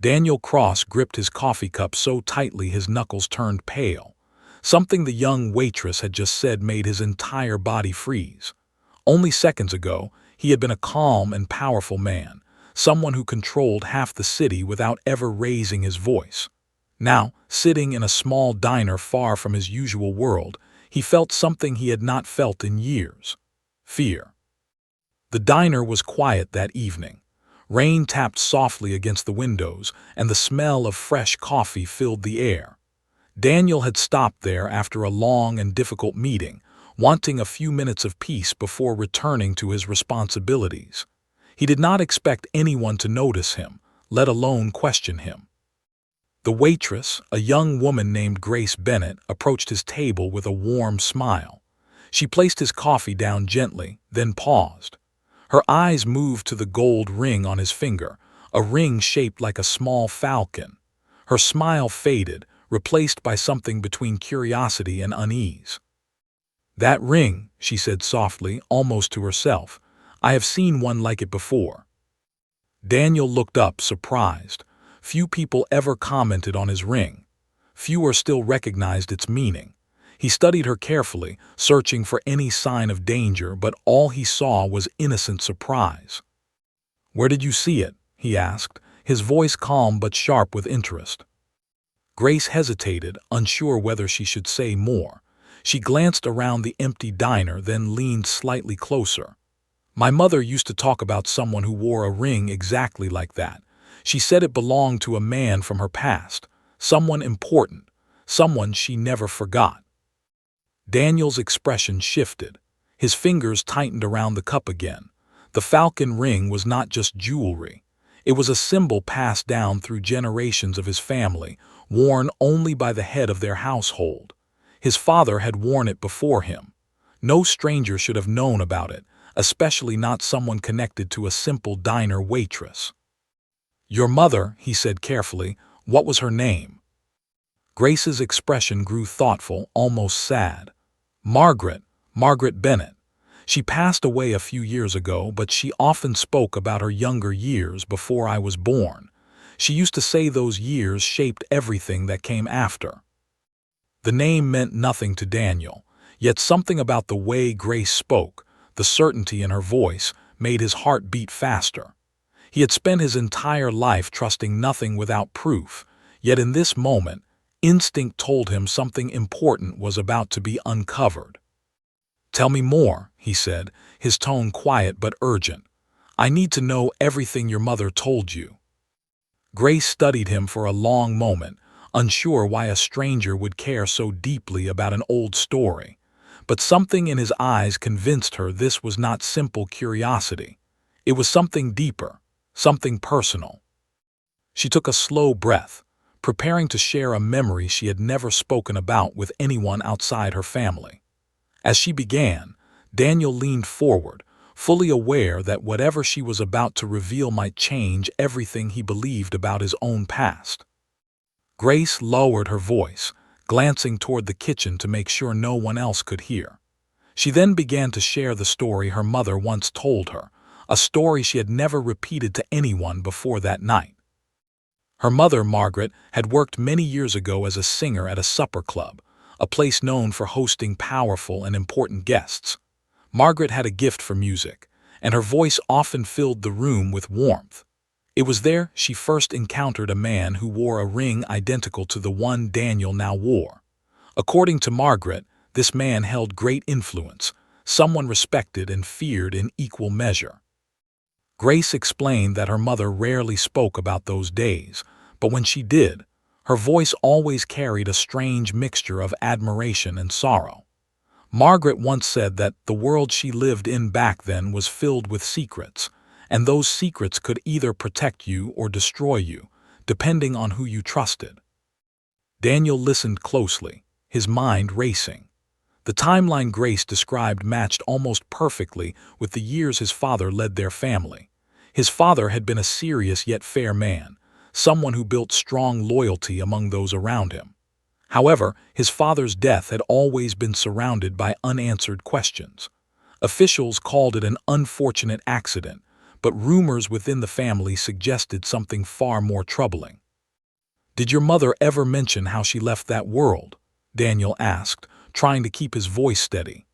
Daniel Cross gripped his coffee cup so tightly his knuckles turned pale. Something the young waitress had just said made his entire body freeze. Only seconds ago, he had been a calm and powerful man, someone who controlled half the city without ever raising his voice. Now, sitting in a small diner far from his usual world, he felt something he had not felt in years: fear. The diner was quiet that evening. Rain tapped softly against the windows, and the smell of fresh coffee filled the air. Daniel had stopped there after a long and difficult meeting, wanting a few minutes of peace before returning to his responsibilities. He did not expect anyone to notice him, let alone question him. The waitress, a young woman named Grace Bennett, approached his table with a warm smile. She placed his coffee down gently, then paused. Her eyes moved to the gold ring on his finger, a ring shaped like a small falcon. Her smile faded, replaced by something between curiosity and unease. "That ring," she said softly, almost to herself. "I have seen one like it before." Daniel looked up, surprised. Few people ever commented on his ring. Fewer still recognized its meaning. He studied her carefully, searching for any sign of danger, but all he saw was innocent surprise. "Where did you see it?" he asked, his voice calm but sharp with interest. Grace hesitated, unsure whether she should say more. She glanced around the empty diner, then leaned slightly closer. "My mother used to talk about someone who wore a ring exactly like that. She said it belonged to a man from her past, someone important, someone she never forgot." Daniel's expression shifted. His fingers tightened around the cup again. The falcon ring was not just jewelry. It was a symbol passed down through generations of his family, worn only by the head of their household. His father had worn it before him. No stranger should have known about it, especially not someone connected to a simple diner waitress. "Your mother," he said carefully, "what was her name?" Grace's expression grew thoughtful, almost sad. Margaret Bennett. She passed away a few years ago, but she often spoke about her younger years before I was born. She used to say those years shaped everything that came after." The name meant nothing to Daniel, yet something about the way Grace spoke, the certainty in her voice, made his heart beat faster. He had spent his entire life trusting nothing without proof, yet in this moment, instinct told him something important was about to be uncovered. "Tell me more," he said, his tone quiet but urgent. "I need to know everything your mother told you." Grace studied him for a long moment, unsure why a stranger would care so deeply about an old story. But something in his eyes convinced her this was not simple curiosity. It was something deeper, something personal. She took a slow breath, preparing to share a memory she had never spoken about with anyone outside her family. As she began, Daniel leaned forward, fully aware that whatever she was about to reveal might change everything he believed about his own past. Grace lowered her voice, glancing toward the kitchen to make sure no one else could hear. She then began to share the story her mother once told her, a story she had never repeated to anyone before that night. Her mother, Margaret, had worked many years ago as a singer at a supper club, a place known for hosting powerful and important guests. Margaret had a gift for music, and her voice often filled the room with warmth. It was there she first encountered a man who wore a ring identical to the one Daniel now wore. According to Margaret, this man held great influence, someone respected and feared in equal measure. Grace explained that her mother rarely spoke about those days, but when she did, her voice always carried a strange mixture of admiration and sorrow. Margaret once said that the world she lived in back then was filled with secrets, and those secrets could either protect you or destroy you, depending on who you trusted. Daniel listened closely, his mind racing. The timeline Grace described matched almost perfectly with the years his father led their family. His father had been a serious yet fair man, someone who built strong loyalty among those around him. However, his father's death had always been surrounded by unanswered questions. Officials called it an unfortunate accident, but rumors within the family suggested something far more troubling. "Did your mother ever mention how she left that world?" Daniel asked, trying to keep his voice steady.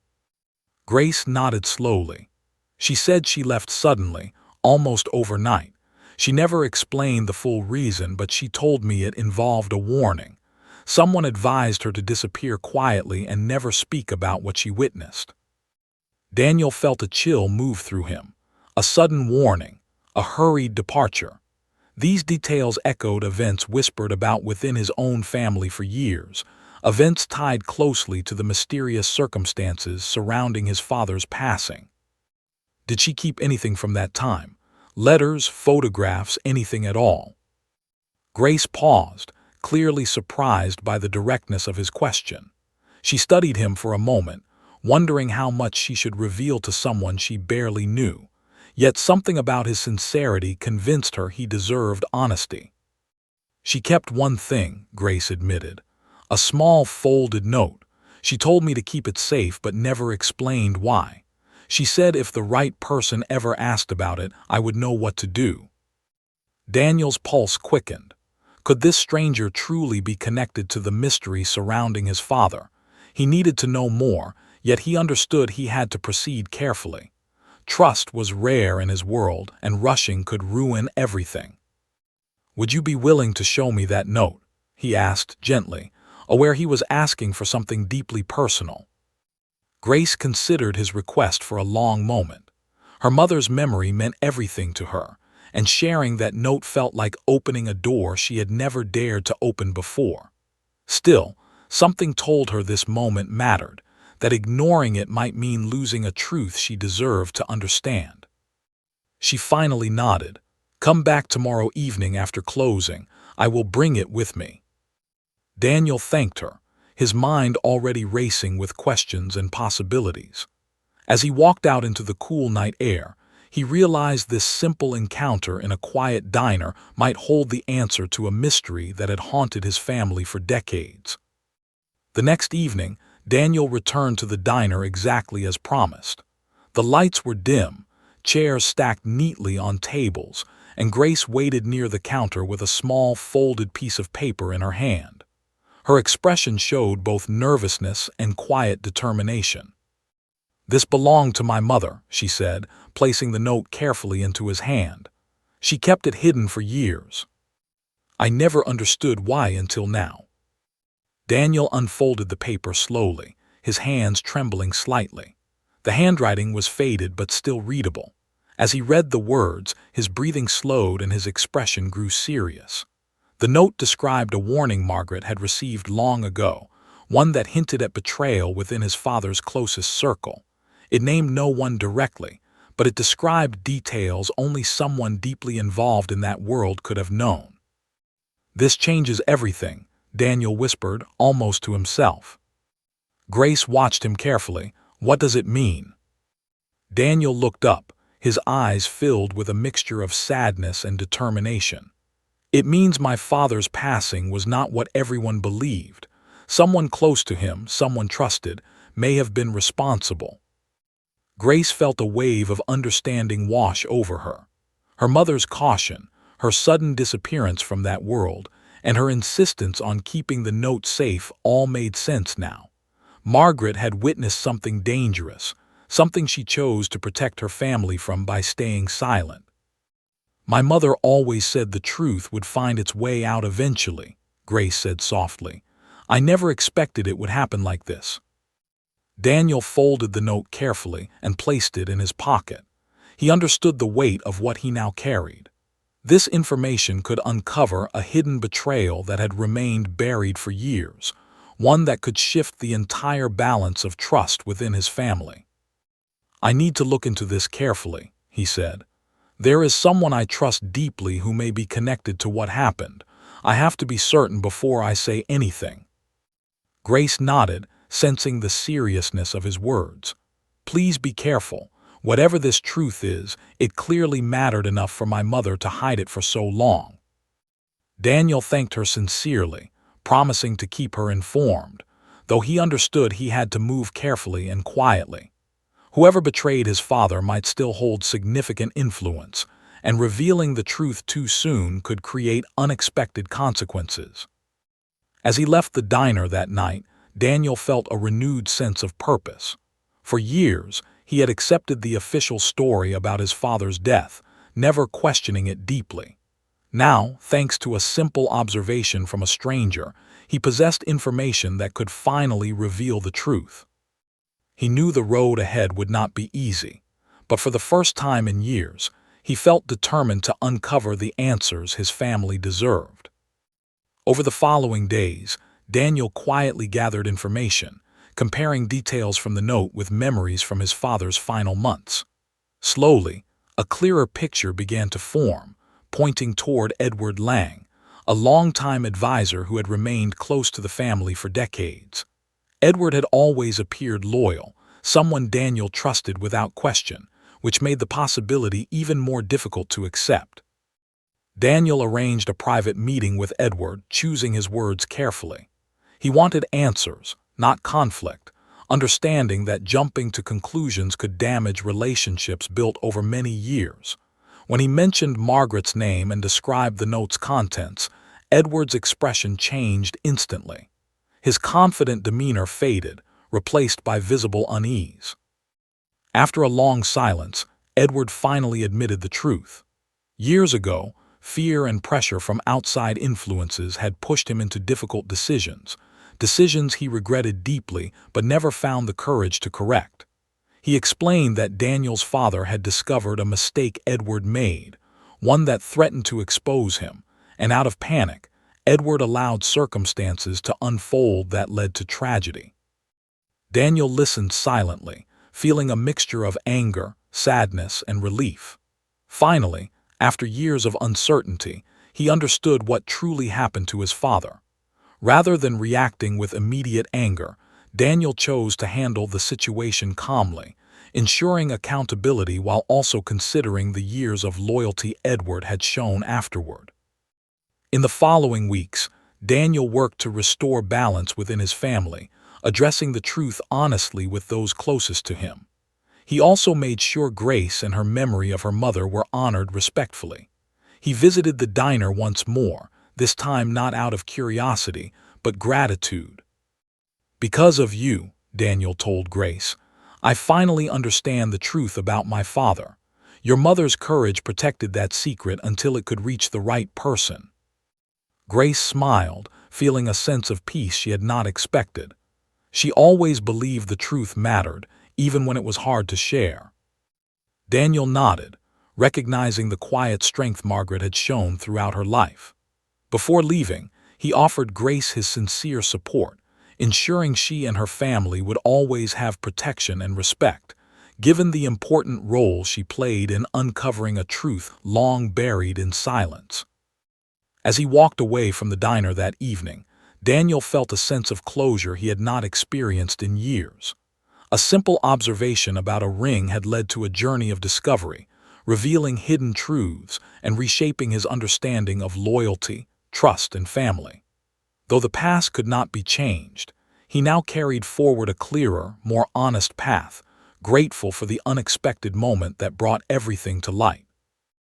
Grace nodded slowly. "She said she left suddenly, almost overnight. She never explained the full reason, but she told me it involved a warning. Someone advised her to disappear quietly and never speak about what she witnessed." Daniel felt a chill move through him. A sudden warning, a hurried departure. These details echoed events whispered about within his own family for years, events tied closely to the mysterious circumstances surrounding his father's passing. Did she keep anything from that time? Letters, photographs, anything at all? Grace paused, clearly surprised by the directness of his question. She studied him for a moment, wondering how much she should reveal to someone she barely knew. Yet something about his sincerity convinced her he deserved honesty. "She kept one thing," Grace admitted. "A small folded note. She told me to keep it safe but never explained why. She said if the right person ever asked about it, I would know what to do." Daniel's pulse quickened. Could this stranger truly be connected to the mystery surrounding his father? He needed to know more, yet he understood he had to proceed carefully. Trust was rare in his world, and rushing could ruin everything. "Would you be willing to show me that note?" he asked gently, aware he was asking for something deeply personal. Grace considered his request for a long moment. Her mother's memory meant everything to her, and sharing that note felt like opening a door she had never dared to open before. Still, something told her this moment mattered, that ignoring it might mean losing a truth she deserved to understand. She finally nodded. "Come back tomorrow evening after closing. I will bring it with me." Daniel thanked her, his mind already racing with questions and possibilities. As he walked out into the cool night air, he realized this simple encounter in a quiet diner might hold the answer to a mystery that had haunted his family for decades. The next evening, Daniel returned to the diner exactly as promised. The lights were dim, chairs stacked neatly on tables, and Grace waited near the counter with a small folded piece of paper in her hand. Her expression showed both nervousness and quiet determination. "This belonged to my mother," she said, placing the note carefully into his hand. "She kept it hidden for years. I never understood why until now." Daniel unfolded the paper slowly, his hands trembling slightly. The handwriting was faded but still readable. As he read the words, his breathing slowed and his expression grew serious. The note described a warning Margaret had received long ago, one that hinted at betrayal within his father's closest circle. It named no one directly, but it described details only someone deeply involved in that world could have known. "This changes everything," Daniel whispered, almost to himself. Grace watched him carefully. "What does it mean?" Daniel looked up, his eyes filled with a mixture of sadness and determination. "It means my father's passing was not what everyone believed. Someone close to him, someone trusted, may have been responsible." Grace felt a wave of understanding wash over her. Her mother's caution, her sudden disappearance from that world, and her insistence on keeping the note safe all made sense now. Margaret had witnessed something dangerous, something she chose to protect her family from by staying silent. "My mother always said the truth would find its way out eventually," Grace said softly. "I never expected it would happen like this." Daniel folded the note carefully and placed it in his pocket. He understood the weight of what he now carried. This information could uncover a hidden betrayal that had remained buried for years, one that could shift the entire balance of trust within his family. "I need to look into this carefully," he said. "There is someone I trust deeply who may be connected to what happened. I have to be certain before I say anything." Grace nodded, sensing the seriousness of his words. "Please be careful. Whatever this truth is, it clearly mattered enough for my mother to hide it for so long." Daniel thanked her sincerely, promising to keep her informed, though he understood he had to move carefully and quietly. Whoever betrayed his father might still hold significant influence, and revealing the truth too soon could create unexpected consequences. As he left the diner that night, Daniel felt a renewed sense of purpose. For years, he had accepted the official story about his father's death, never questioning it deeply. Now, thanks to a simple observation from a stranger, he possessed information that could finally reveal the truth. He knew the road ahead would not be easy, but for the first time in years, he felt determined to uncover the answers his family deserved. Over the following days, Daniel quietly gathered information, comparing details from the note with memories from his father's final months. Slowly, a clearer picture began to form, pointing toward Edward Lang, a longtime advisor who had remained close to the family for decades. Edward had always appeared loyal, someone Daniel trusted without question, which made the possibility even more difficult to accept. Daniel arranged a private meeting with Edward, choosing his words carefully. He wanted answers, not conflict, understanding that jumping to conclusions could damage relationships built over many years. When he mentioned Margaret's name and described the note's contents, Edward's expression changed instantly. His confident demeanor faded, replaced by visible unease. After a long silence, Edward finally admitted the truth. Years ago, fear and pressure from outside influences had pushed him into difficult decisions he regretted deeply but never found the courage to correct. He explained that Daniel's father had discovered a mistake Edward made, one that threatened to expose him, and out of panic, Edward allowed circumstances to unfold that led to tragedy. Daniel listened silently, feeling a mixture of anger, sadness, and relief. Finally, after years of uncertainty, he understood what truly happened to his father. Rather than reacting with immediate anger, Daniel chose to handle the situation calmly, ensuring accountability while also considering the years of loyalty Edward had shown afterward. In the following weeks, Daniel worked to restore balance within his family, addressing the truth honestly with those closest to him. He also made sure Grace and her memory of her mother were honored respectfully. He visited the diner once more, this time not out of curiosity, but gratitude. "Because of you," Daniel told Grace, "I finally understand the truth about my father. Your mother's courage protected that secret until it could reach the right person." Grace smiled, feeling a sense of peace she had not expected. She always believed the truth mattered, even when it was hard to share. Daniel nodded, recognizing the quiet strength Margaret had shown throughout her life. Before leaving, he offered Grace his sincere support, ensuring she and her family would always have protection and respect, given the important role she played in uncovering a truth long buried in silence. As he walked away from the diner that evening, Daniel felt a sense of closure he had not experienced in years. A simple observation about a ring had led to a journey of discovery, revealing hidden truths and reshaping his understanding of loyalty, trust, and family. Though the past could not be changed, he now carried forward a clearer, more honest path, grateful for the unexpected moment that brought everything to light.